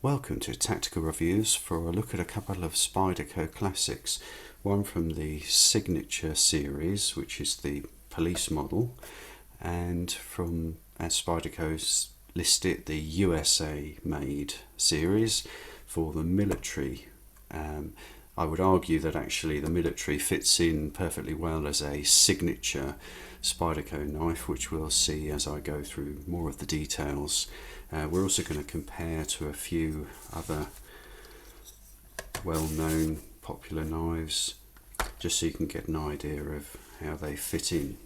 Welcome to Tactical Reviews for a look at a couple of Spyderco classics. One from the Signature series, which is the police model, and from, as Spyderco's listed, the USA made series for the military. I would argue that actually the military fits in perfectly well as a signature Spyderco knife, which we'll see as I go through more of the details. We're also going to compare to a few other well-known popular knives, just so you can get an idea of how they fit in.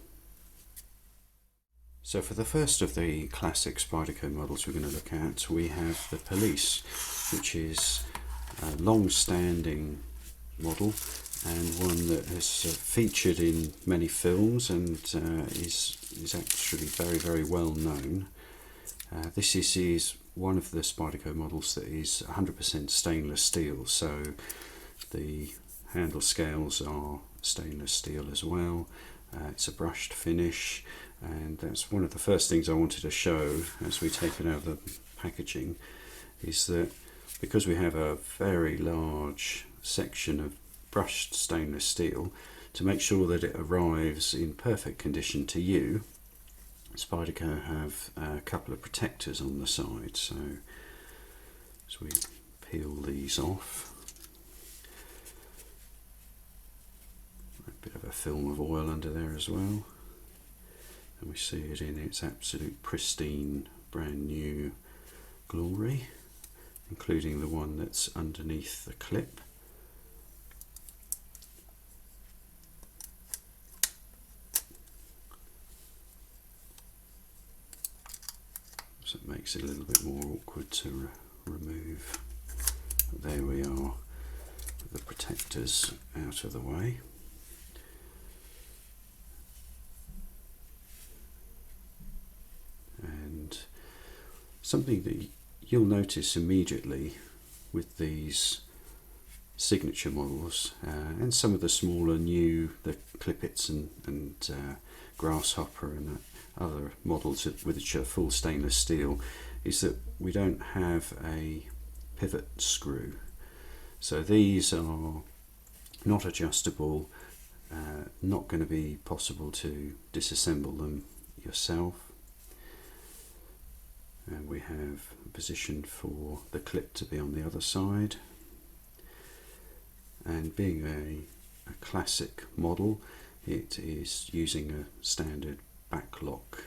So for the first of the classic Spyderco models we're going to look at, we have the Police, which is a long-standing model and one that has featured in many films and is actually very well known. This is one of the Spyderco models that is 100% stainless steel, so the handle scales are stainless steel as well. It's a brushed finish, and that's one of the first things I wanted to show as we take it out of the packaging, is that because we have a very large section of brushed stainless steel, to make sure that it arrives in perfect condition to you, Spyderco have a couple of protectors on the side. So as we peel these off, a bit of a film of oil under there as well, and we see it in its absolute pristine brand new glory, including the one that's underneath the clip. So it makes it a little bit more awkward to remove. But there we are, with the protectors out of the way. And something that you'll notice immediately with these signature models and some of the smaller new, the Clippets and Grasshopper and other models which are full stainless steel, is that we don't have a pivot screw. So these are not adjustable, not going to be possible to disassemble them yourself. And we have a position for the clip to be on the other side. And being a classic model, it is using a standard back lock.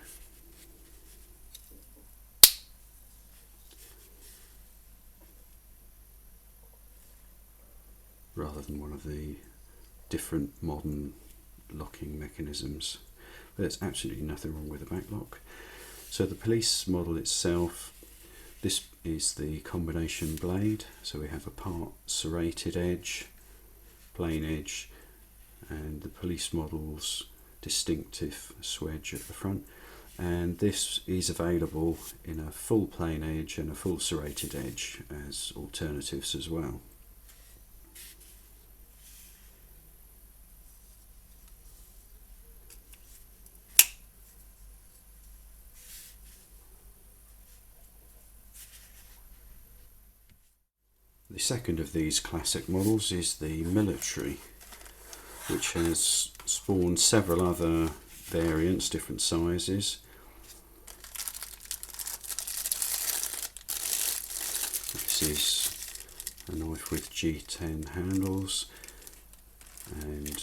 Rather than one of the different modern locking mechanisms. But there's absolutely nothing wrong with the back lock. So the Police model itself, this is the combination blade. So we have a part serrated edge, plain edge, and the Police model's distinctive swedge at the front, and this is available in a full plain edge and a full serrated edge as alternatives as well. The second of these classic models is the Military, which has spawned several other variants, different sizes. This is a knife with G10 handles, and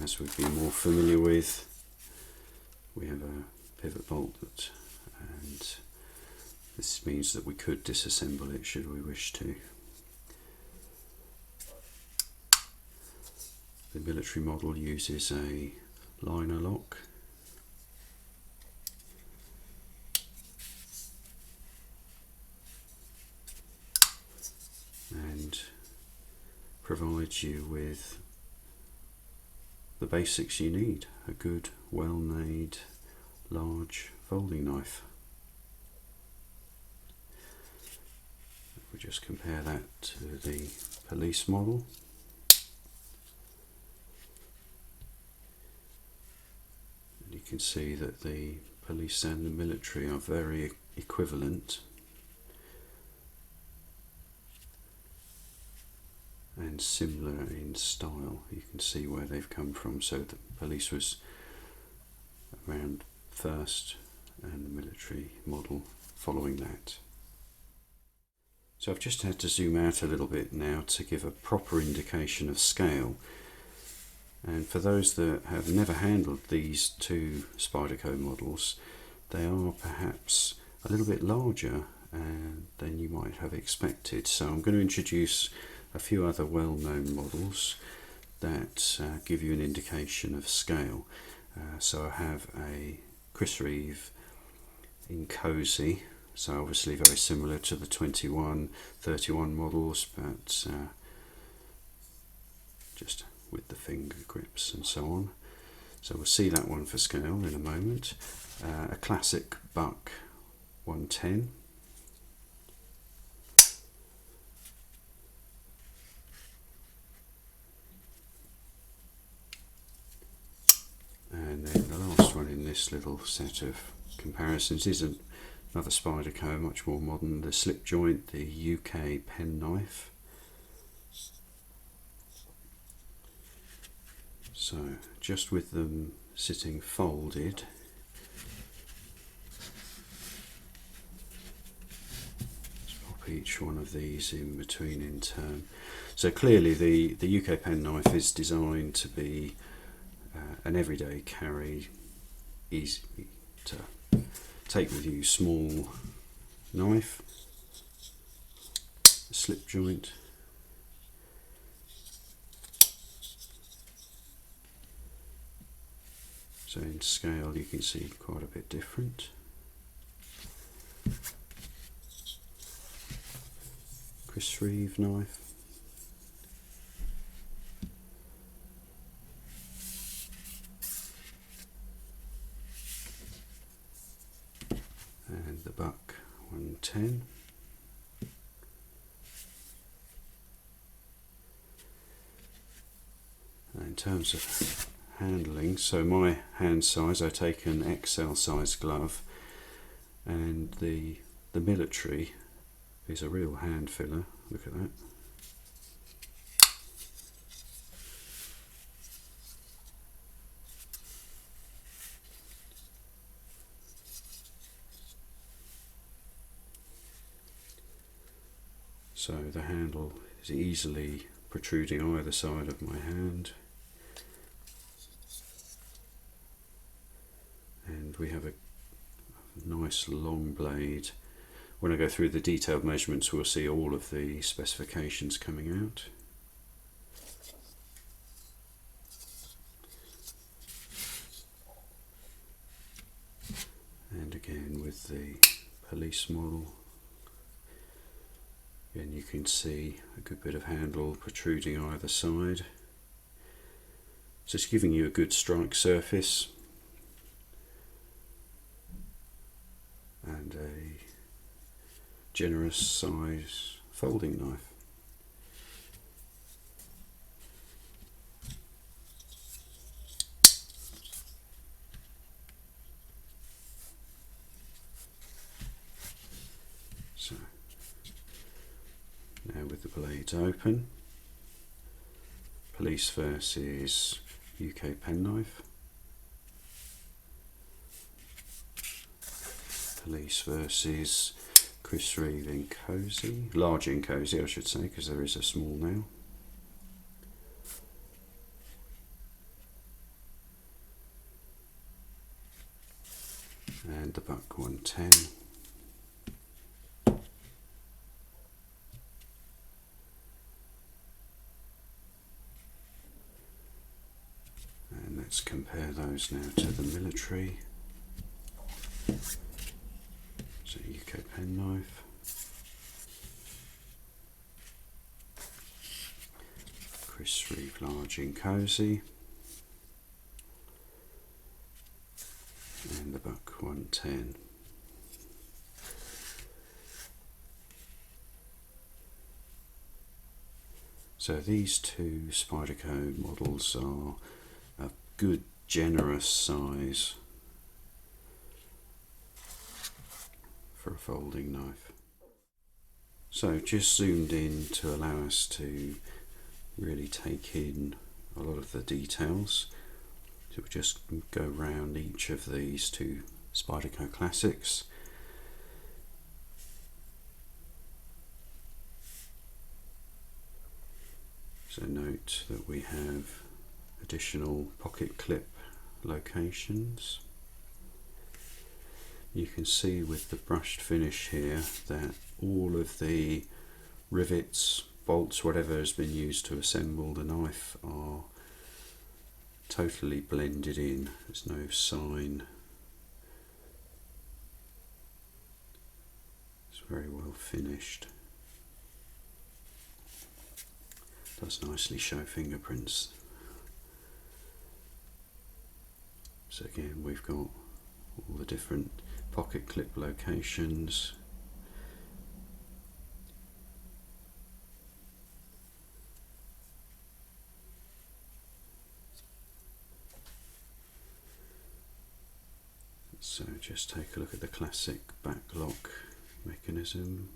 as we'd be more familiar with, we have a pivot bolt that, and this means that we could disassemble it should we wish to. The Military model uses a liner lock, and provides you with the basics you need: a good, well-made, large folding knife. If we just compare that to the Police model, you can see that the Police and the Military are very equivalent. and similar in style. You can see where they've come from. So the police was around first and the military model following that. So I've just had to zoom out a little bit now to give a proper indication of scale. And for those that have never handled these two Spyderco models, they are perhaps a little bit larger than you might have expected. So I'm going to introduce a few other well-known models that give you an indication of scale. So I have a Chris Reeve in Cozy, so obviously very similar to the 21, 31 models, but just with the finger grips and so on. So we'll see that one for scale in a moment. A classic Buck 110. And then the last one in this little set of comparisons is another Spyderco, much more modern, the slip joint, the UK penknife. So just with them sitting folded, let's pop each one of these in between in turn. So clearly the UK penknife is designed to be an everyday carry, easy to take with you, small knife, slip joint, so in scale you can see quite a bit different. Chris Reeve knife. And the Buck 110. In terms of handling, so my hand size, I take an XL size glove, and the military is a real hand filler. Look at that. So the handle is easily protruding either side of my hand. And we have a nice long blade. When I go through the detailed measurements, we'll see all of the specifications coming out. And again with the police model, and you can see a good bit of handle protruding either side. So it's giving you a good strike surface and a generous size folding knife. So now with the blades open, police versus UK penknife, police versus Chris Reeve in Cozy, large in Cozy I should say, because there is a small now. And the Buck 110. And let's compare those now to the military. So UK penknife, Chris Reeve large in Cozy, and the Buck 110. So these two Spyderco models are a good generous size for a folding knife. So just zoomed in to allow us to really take in a lot of the details. So we'll just go around each of these two Spyderco Classics. So note that we have additional pocket clip locations. You can see with the brushed finish here that all of the rivets, bolts, whatever has been used to assemble the knife are totally blended in. There's no sign. It's very well finished. Does nicely show fingerprints. So again, we've got all the different pocket clip locations. So just take a look at the classic back lock mechanism.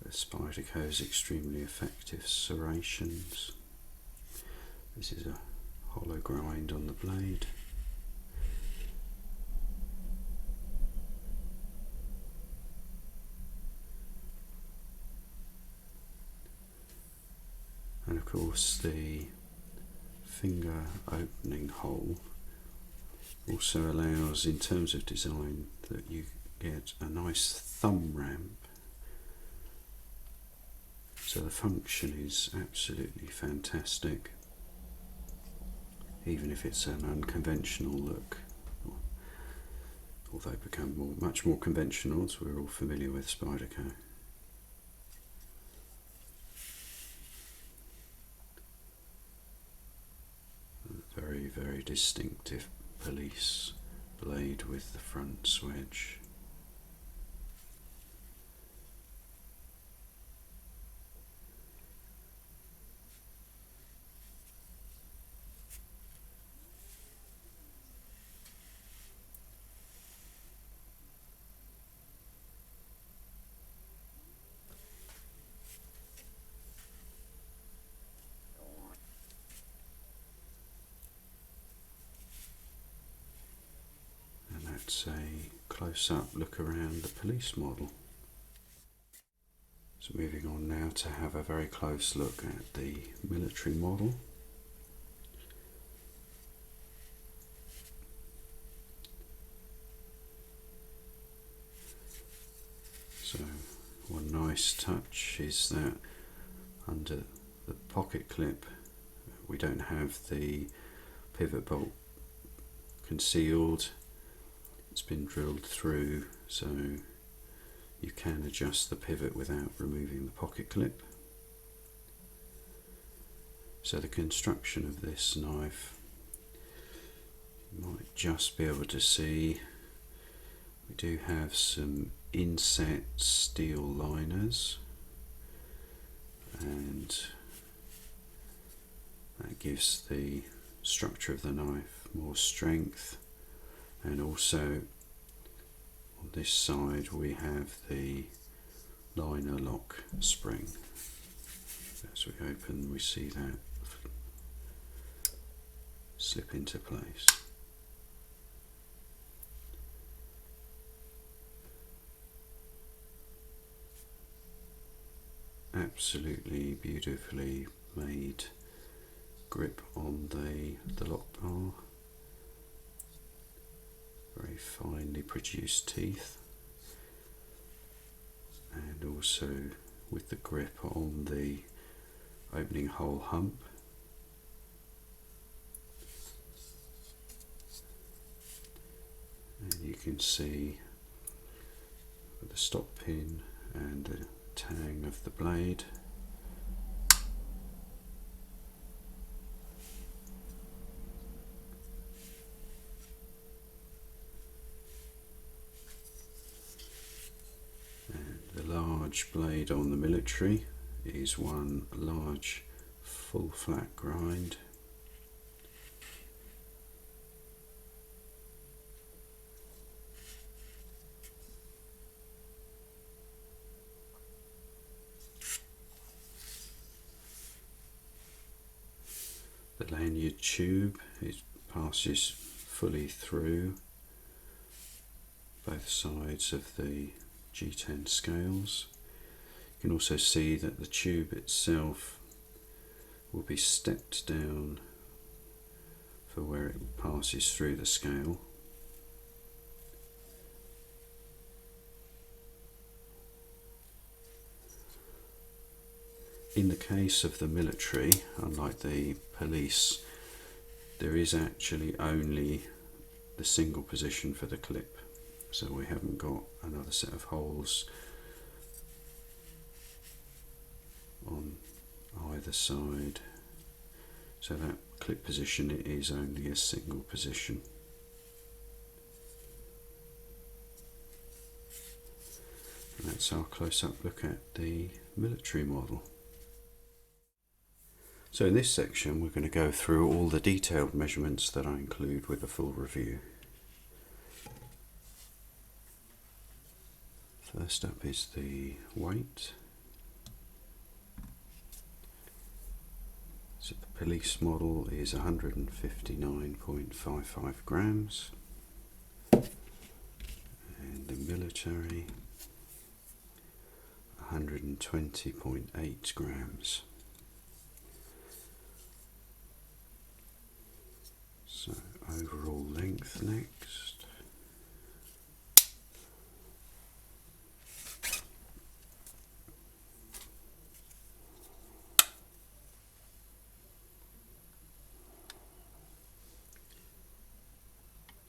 Spyderco's extremely effective serrations. This is a hollow grind on the blade. And of course the finger opening hole also allows, in terms of design, that you get a nice thumb ramp. So the function is absolutely fantastic, even if it's an unconventional look, although become much more conventional as we're all familiar with Spyderco. A very, very distinctive police blade with the front swedge. That's a close-up look around the police model. So moving on now to have a very close look at the military model. So one nice touch is that under the pocket clip we don't have the pivot bolt concealed. It's been drilled through, so you can adjust the pivot without removing the pocket clip. So the construction of this knife, you might just be able to see, we do have some inset steel liners, and that gives the structure of the knife more strength. And also on this side we have the liner lock spring. As we open, we see that slip into place. Absolutely beautifully made grip on the lock bar. Very finely produced teeth, and also with the grip on the opening hole hump. And you can see the stop pin and the tang of the blade. Each blade on the military is one large full flat grind. The lanyard tube, it passes fully through both sides of the G10 scales. You can also see that the tube itself will be stepped down for where it passes through the scale. In the case of the military, unlike the police, there is actually only the single position for the clip, so we haven't got another set of holes on either side, so that clip position is only a single position. And that's our close-up look at the military model. So in this section we're going to go through all the detailed measurements that I include with a full review. First up is the weight. So the police model is 159.55 grams and the military 120.8 grams. So overall length next.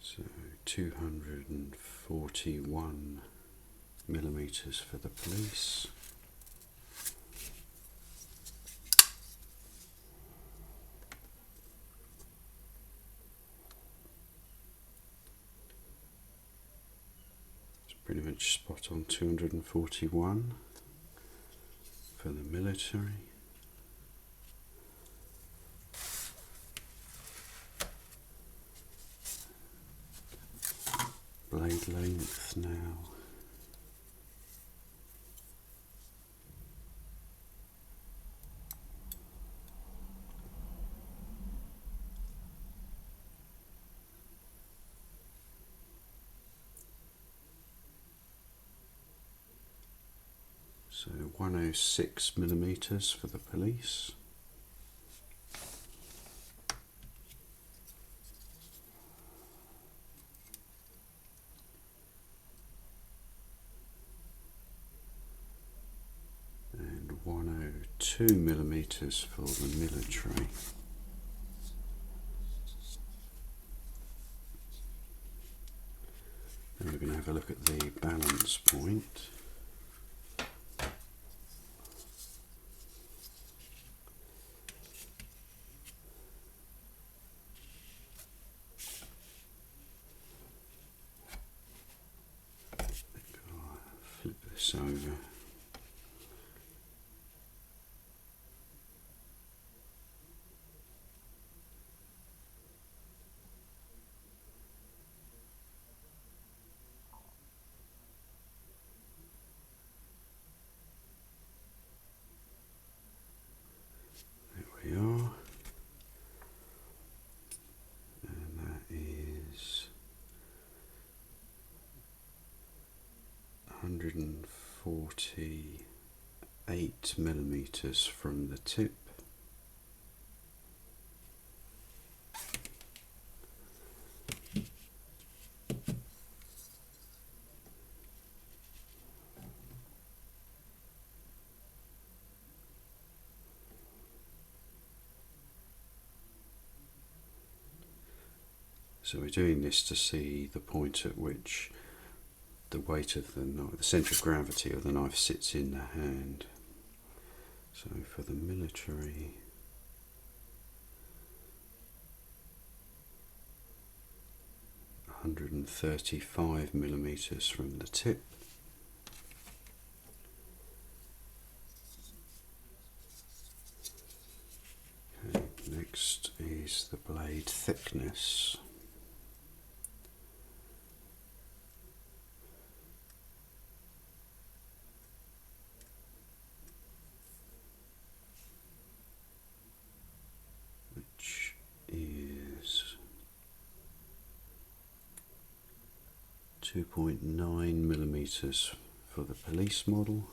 So 241 millimeters for the police. Pretty much spot on 241 for the military. Blade length now. So 106 millimeters for the police. And 102 millimeters for the military. Then we're going to have a look at the balance point. Flip this over. There we are. And that is 148 millimeters from the tip. So we're doing this to see the point at which the weight of the knife, the centre of gravity of the knife sits in the hand. So for the military, $135 millimeters from the tip. 2.9mm for the police model.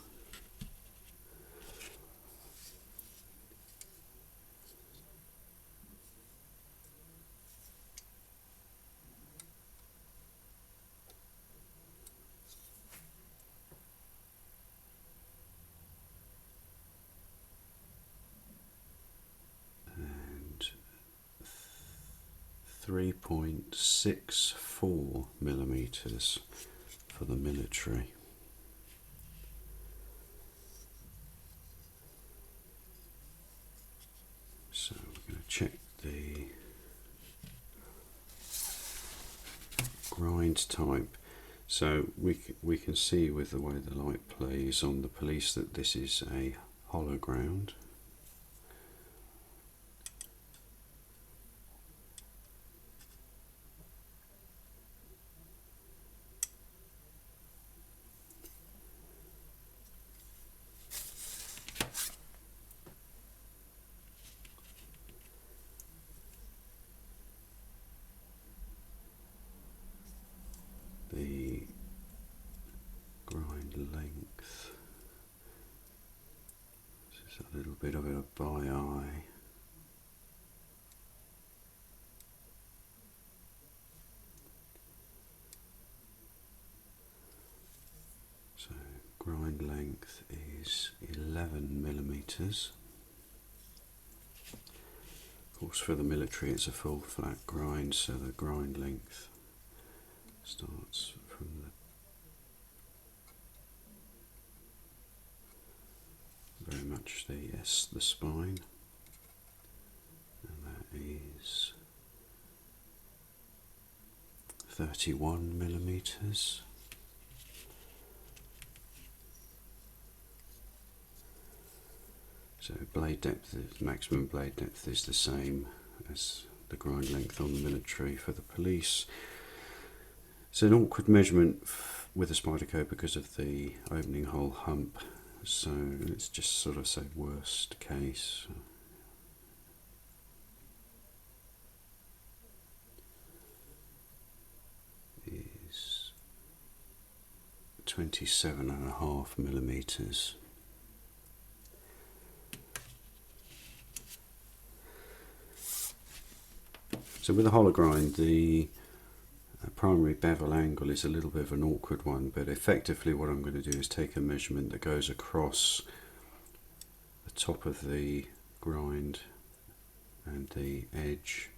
And 3.64mm for the military. So we're going to check the grind type. So we can see with the way the light plays on the police that this is a hollow ground. The grind length, this is a little bit of a by eye. So grind length is 11mm. Of course for the military it's a full flat grind, so the grind length starts from very much the spine, and that is 31mm. So blade depth, maximum blade depth is the same as the grind length on the military. For the police, it's an awkward measurement with the Spyderco because of the opening hole hump, so let's just sort of say worst case. Is 27.5mm. So with the hollow grind, the primary bevel angle is a little bit of an awkward one, but effectively what I'm going to do is take a measurement that goes across the top of the grind and the edge.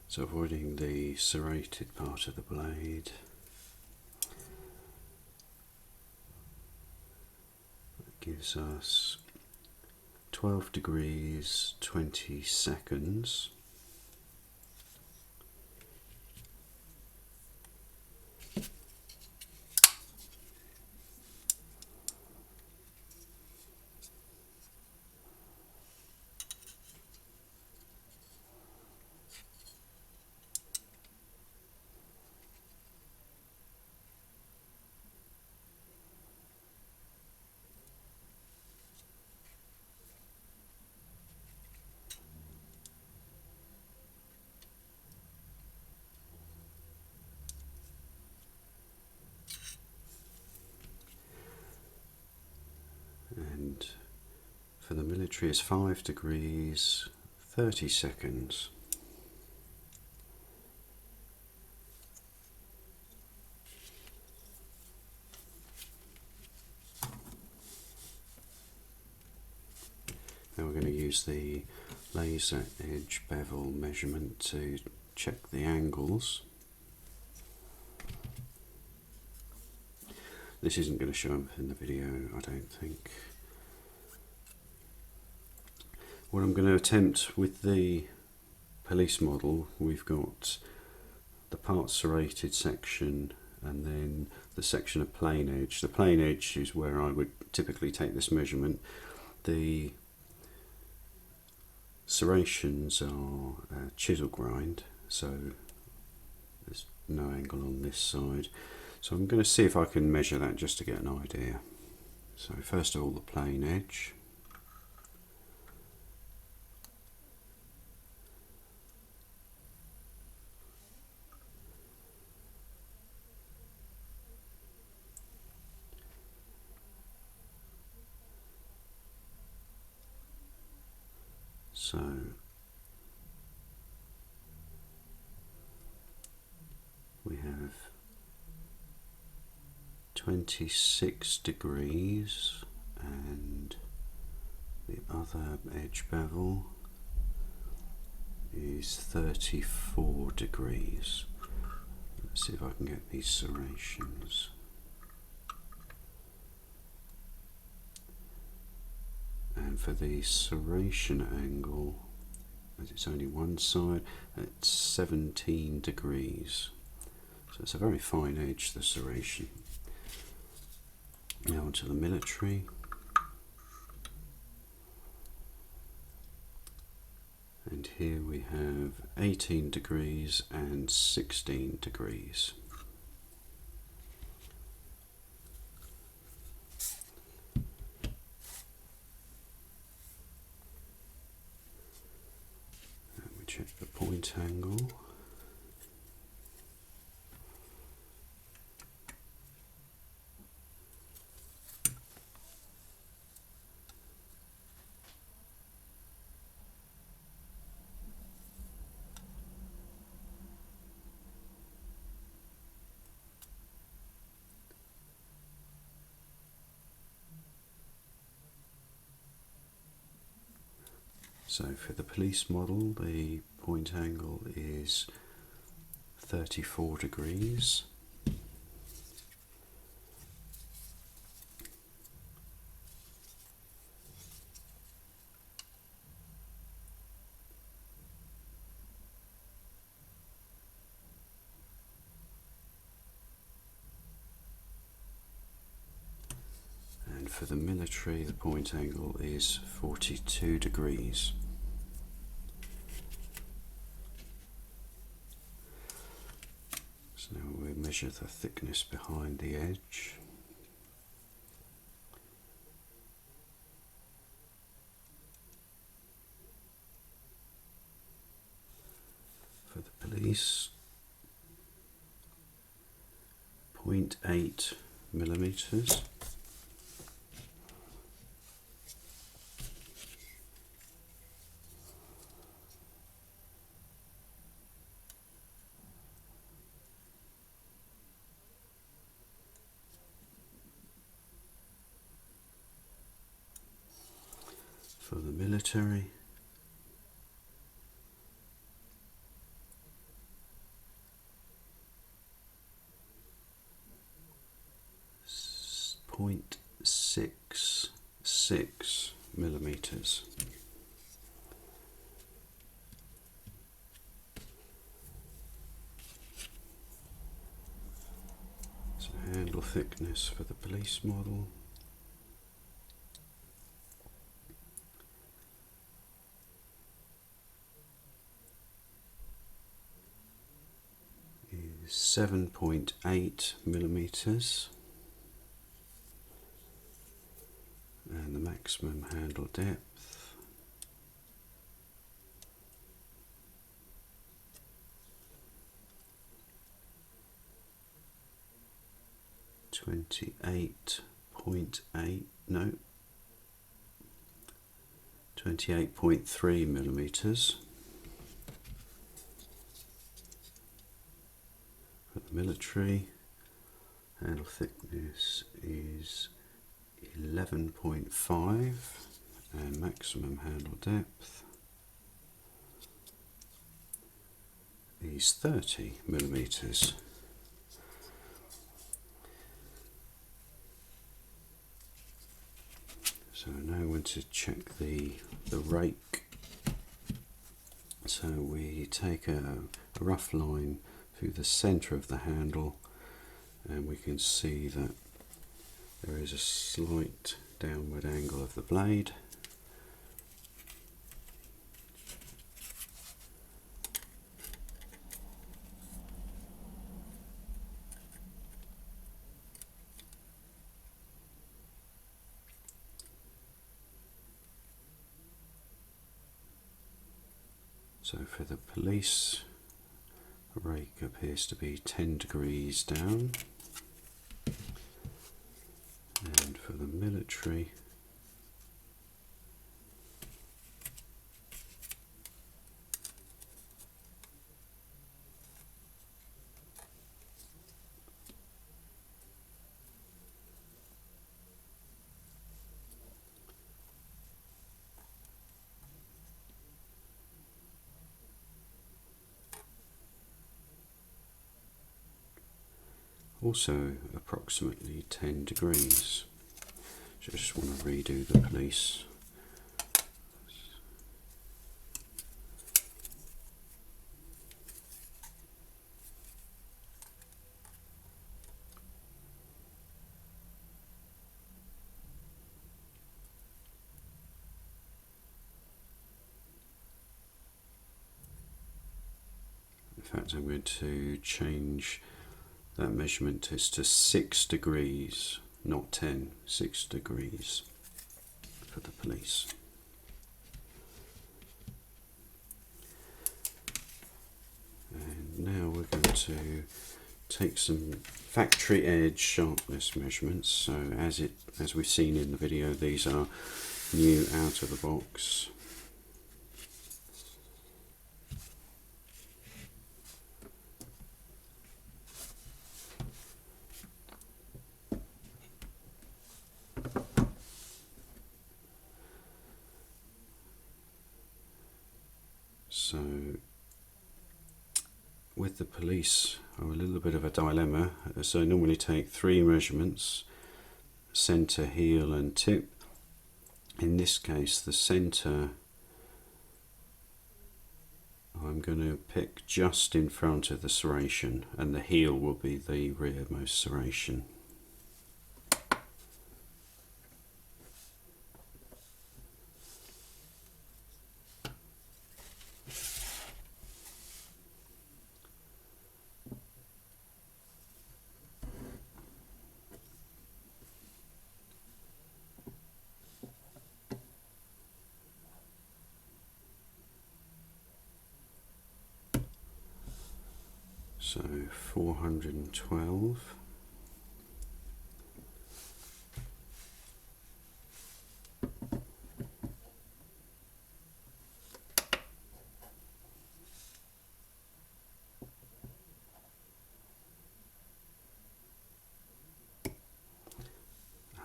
So avoiding the serrated part of the blade. That gives us 12 degrees 20 seconds. And for the military is 5 degrees 30 seconds. Now we're going to use the laser edge bevel measurement to check the angles. This isn't going to show up in the video, I don't think. What I'm going to attempt with the police model, we've got the part serrated section and then the section of plain edge. The plain edge is where I would typically take this measurement. The serrations are chisel grind, so there's no angle on this side. So I'm going to see if I can measure that just to get an idea. So first of all, the plain edge. So we have 26 degrees, and the other edge bevel is 34 degrees. Let's see if I can get these serrations. And for the serration angle, as it's only one side, it's 17 degrees. So it's a very fine edge, the serration. Now onto the military. And here we have 18 degrees and 16 degrees. And we check the point angle. So for the police model, the point angle is 34 degrees. And for the military, the point angle is 42 degrees. So now we measure the thickness behind the edge. For the police, 0.8 millimeters. For the military, .66 millimeters. So handle thickness for the police model. Is 7.8 millimeters. And the maximum handle depth .28 no 28.3 millimeters. For the military, handle thickness is 11.5 and maximum handle depth is 30 millimeters. So now I want to check the rake. So we take a rough line through the centre of the handle, and we can see that there is a slight downward angle of the blade. So for the police, the rake appears to be 10 degrees down, and for the military, also approximately 10 degrees. Just want to redo the police. In fact, I'm going to change that measurement is to 6 degrees, not 10, 6 degrees for the police. And now we're going to take some factory edge sharpness measurements. So as we've seen in the video, these are new out of the box. So with the police, I'm a little bit of a dilemma. So I normally take 3 measurements, centre, heel and tip. In this case, the centre I'm going to pick just in front of the serration, and the heel will be the rearmost serration. So 412.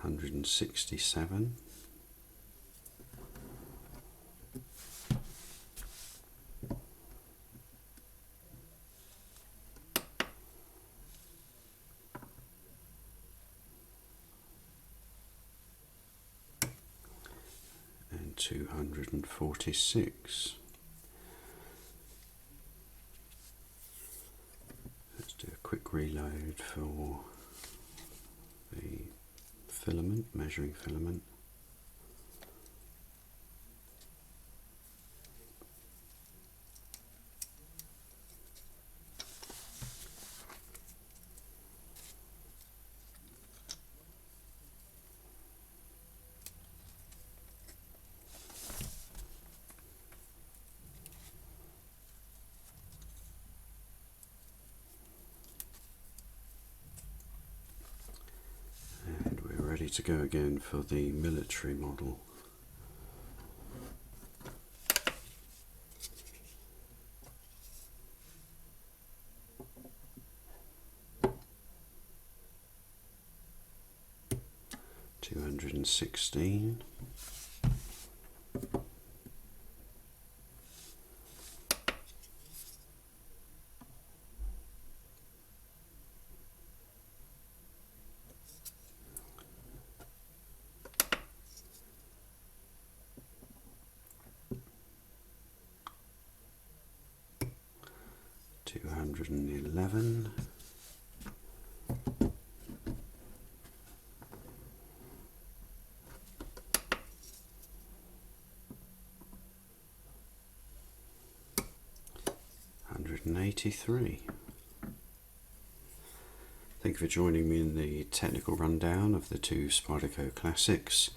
$167. And 246. Let's do a quick reload for the filament, measuring filament. Ready to go again for the military model. $216. 111. 183. Thank you for joining me in the technical rundown of the two Spyderco classics.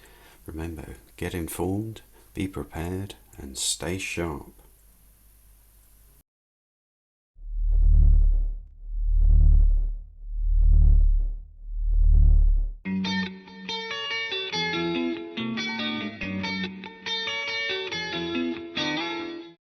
Remember, get informed, be prepared, and stay sharp.